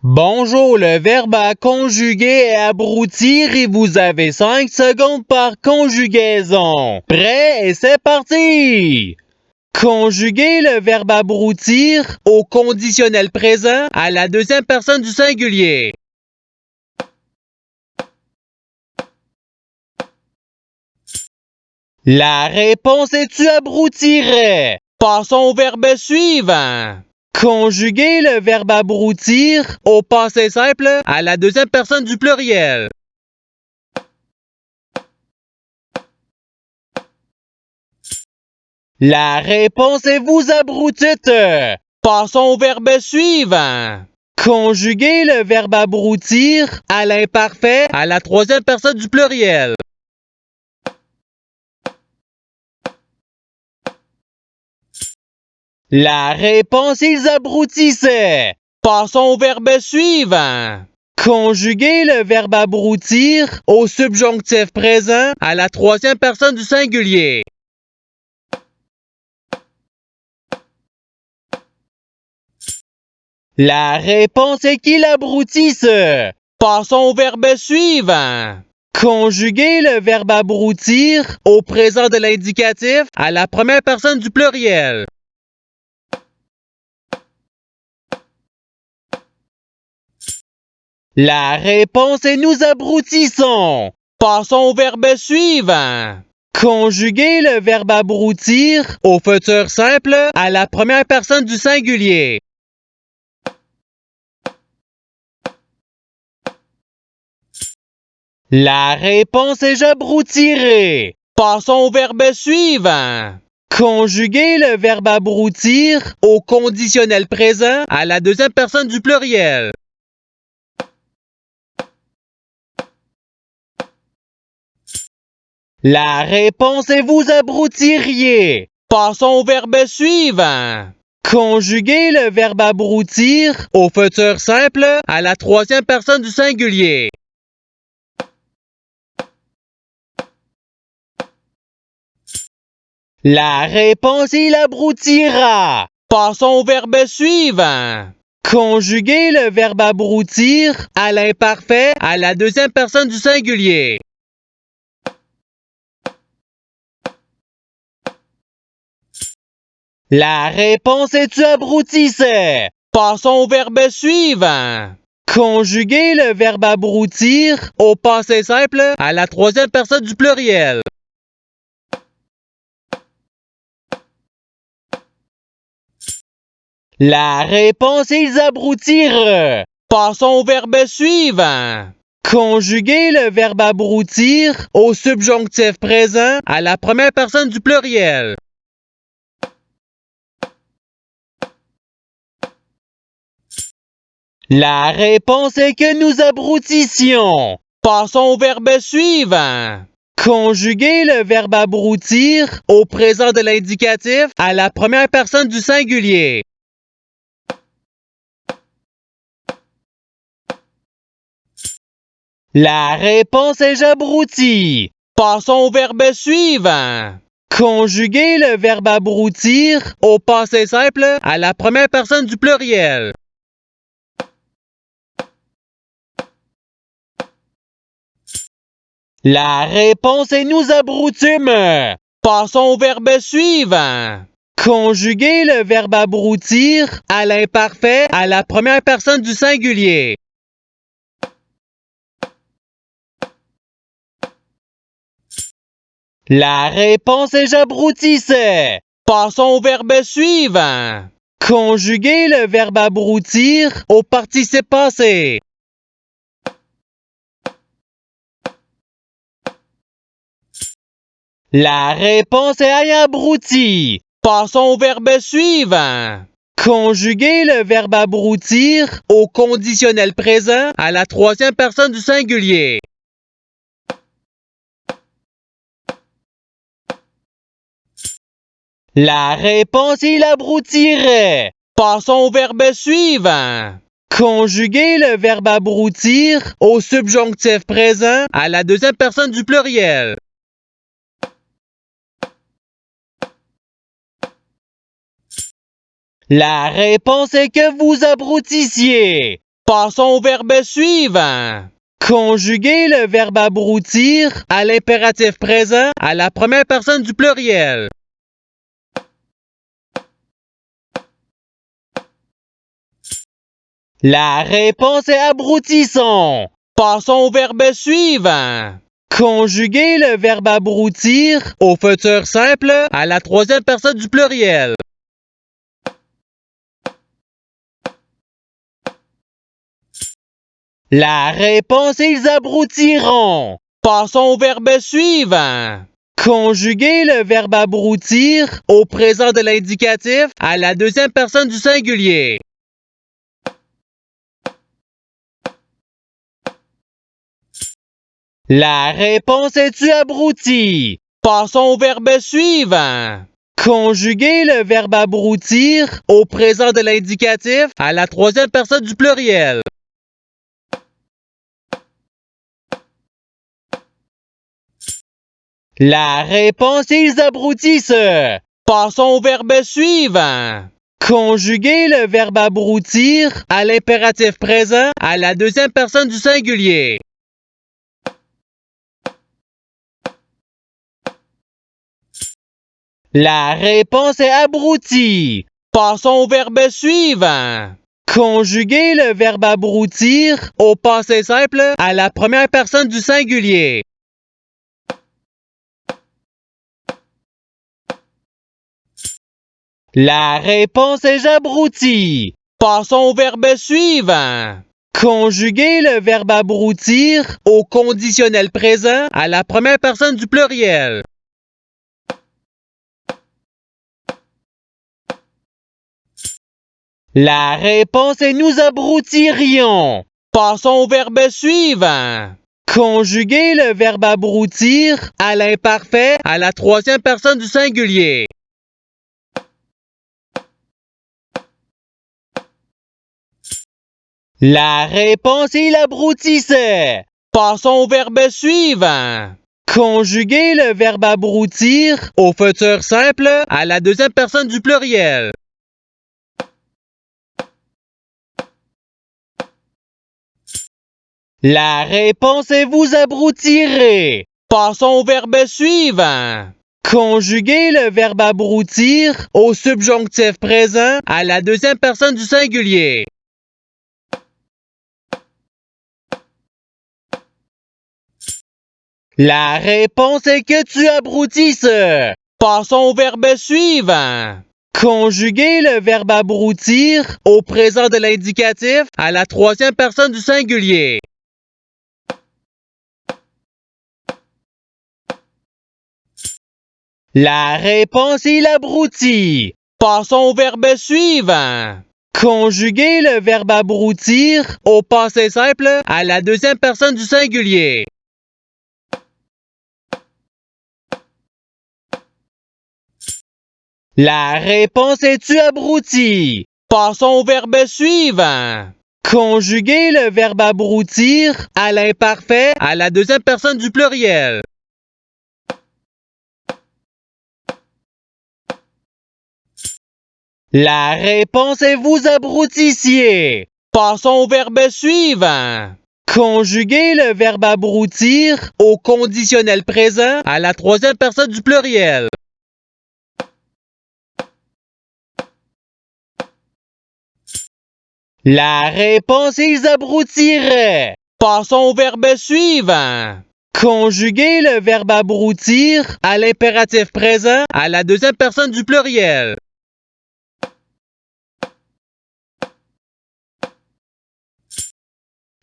Bonjour, le verbe à conjuguer est abrutir et vous avez 5 secondes par conjugaison. Prêt et c'est parti! Conjuguer le verbe abrutir au conditionnel présent à la deuxième personne du singulier. La réponse est tu abrutirais. Passons au verbe suivant. Conjuguer le verbe abrutir au passé simple à la deuxième personne du pluriel. La réponse est vous abrutite. Passons au verbe suivant. Conjuguer le verbe abrutir à l'imparfait à la troisième personne du pluriel. La réponse ils abrutissaient. Passons au verbe suivant. Conjuguer le verbe abrutir au subjonctif présent à la troisième personne du singulier. La réponse est qu'il abrutisse. Passons au verbe suivant. Conjuguer le verbe abrutir au présent de l'indicatif à la première personne du pluriel. La réponse est nous abrutissons. Passons au verbe suivant. Conjuguer le verbe abrutir au futur simple à la première personne du singulier. La réponse est j'abrutirai. Passons au verbe suivant. Conjuguer le verbe abrutir au conditionnel présent à la deuxième personne du pluriel. La réponse est vous abrutiriez. Passons au verbe suivant. Conjuguer le verbe abrutir au futur simple à la troisième personne du singulier. La réponse est il abrutira. Passons au verbe suivant. Conjuguer le verbe abrutir à l'imparfait à la deuxième personne du singulier. La réponse est tu abrutissais. Passons au verbe suivant. Conjuguer le verbe abrutir au passé simple à la troisième personne du pluriel. La réponse est ils abrutirent. Passons au verbe suivant. Conjuguer le verbe abrutir au subjonctif présent à la première personne du pluriel. La réponse est que nous abrutissions. Passons au verbe suivant. Conjuguer le verbe abrutir au présent de l'indicatif à la première personne du singulier. La réponse est j'abrutis. Passons au verbe suivant. Conjuguer le verbe abrutir au passé simple à la première personne du pluriel. La réponse est nous abrutûmes. Passons au verbe suivant. Conjuguer le verbe abrutir à l'imparfait à la première personne du singulier. La réponse est j'abrutissais. Passons au verbe suivant. Conjuguer le verbe abrutir au participe passé. La réponse est ayant abruti. Passons au verbe suivant. Conjuguer le verbe abrutir au conditionnel présent à la troisième personne du singulier. La réponse est il abrutirait. Passons au verbe suivant. Conjuguer le verbe abrutir au subjonctif présent à la deuxième personne du pluriel. La réponse est que vous abrutissiez. Passons au verbe suivant. Conjuguer le verbe abrutir à l'impératif présent à la première personne du pluriel. La réponse est abrutisson. Passons au verbe suivant. Conjuguer le verbe abrutir au futur simple à la troisième personne du pluriel. La réponse est ils abrutiront. Passons au verbe suivant. Conjuguer le verbe abrutir au présent de l'indicatif à la deuxième personne du singulier. La réponse est tu abruti. Passons au verbe suivant. Conjuguer le verbe abrutir au présent de l'indicatif à la troisième personne du pluriel. La réponse est ils abrutissent. Passons au verbe suivant. Conjuguer le verbe abrutir à l'impératif présent à la deuxième personne du singulier. La réponse est abruti. Passons au verbe suivant. Conjuguer le verbe abrutir au passé simple à la première personne du singulier. La réponse est j'abrutis. Passons au verbe suivant. Conjuguer le verbe abrutir au conditionnel présent à la première personne du pluriel. La réponse est nous abrutirions. Passons au verbe suivant. Conjuguer le verbe abrutir à l'imparfait à la troisième personne du singulier. La réponse est il abrutissait. Passons au verbe suivant. Conjuguer le verbe abrutir au futur simple à la deuxième personne du pluriel. La réponse est vous abrutirez. Passons au verbe suivant. Conjuguer le verbe abrutir au subjonctif présent à la deuxième personne du singulier. La réponse est que tu abrutisses. Passons au verbe suivant. Conjuguer le verbe abrutir au présent de l'indicatif à la troisième personne du singulier. La réponse est il abrutit. Passons au verbe suivant. Conjuguer le verbe abrutir au passé simple à la deuxième personne du singulier. La réponse est tu abrutis. Passons au verbe suivant. Conjuguer le verbe abrutir à l'imparfait à la deuxième personne du pluriel. La réponse est vous abrutissiez. Passons au verbe suivant. Conjuguer le verbe abrutir au conditionnel présent à la troisième personne du pluriel. La réponse est ils abrutiraient. Passons au verbe suivant. Conjuguer le verbe abrutir à l'impératif présent à la deuxième personne du pluriel.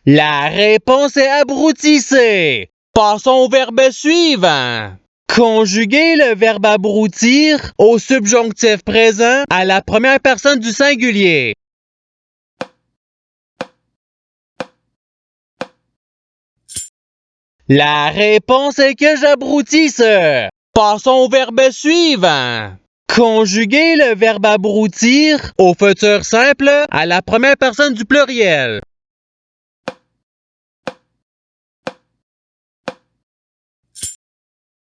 La réponse est abrutissez. Passons au verbe suivant. Conjuguer le verbe abrutir au subjonctif présent à la première personne du singulier. La réponse est que j'abrutisse. Passons au verbe suivant. Conjuguer le verbe abrutir au futur simple à la première personne du pluriel.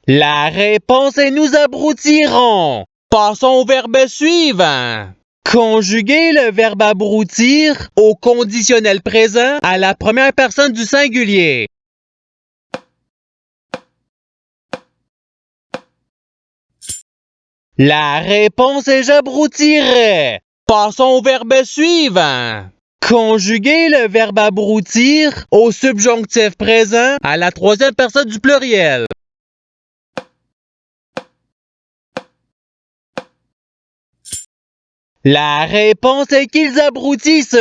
La réponse est nous abrutirons. Passons au verbe suivant. Conjuguez le verbe abrutir au conditionnel présent à la première personne du singulier. La réponse est j'abroutirais. Passons au verbe suivant. Conjuguez le verbe abrutir au subjonctif présent à la troisième personne du pluriel. La réponse est qu'ils abroutissent.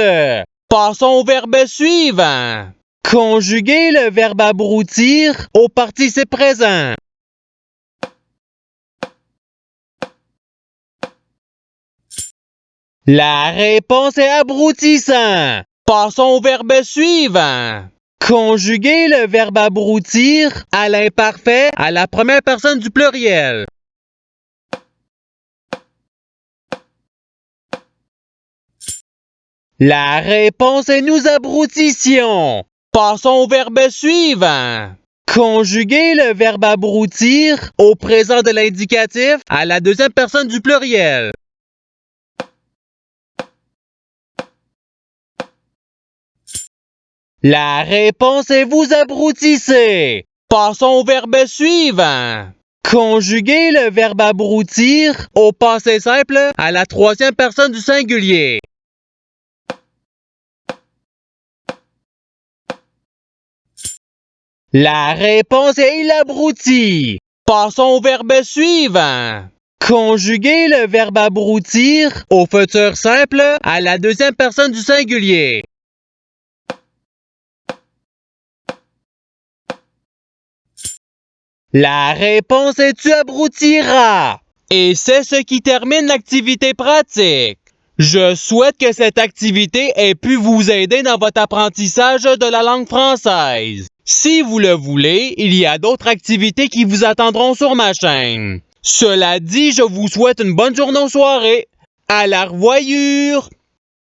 Passons au verbe suivant. Conjuguez le verbe abrutir au participe présent. La réponse est abroutissant. Passons au verbe suivant. Conjuguez le verbe abrutir à l'imparfait à la première personne du pluriel. La réponse est nous abroutissions. Passons au verbe suivant. Conjuguez le verbe abrutir au présent de l'indicatif à la deuxième personne du pluriel. La réponse est vous abroutissez. Passons au verbe suivant. Conjuguez le verbe abrutir au passé simple à la troisième personne du singulier. La réponse est il abrutit. Passons au verbe suivant. Conjuguez le verbe abrutir au futur simple à la deuxième personne du singulier. La réponse est tu abroutiras. Et c'est ce qui termine l'activité pratique. Je souhaite que cette activité ait pu vous aider dans votre apprentissage de la langue française. Si vous le voulez, il y a d'autres activités qui vous attendront sur ma chaîne. Cela dit, je vous souhaite une bonne journée ou soirée. À la revoyure!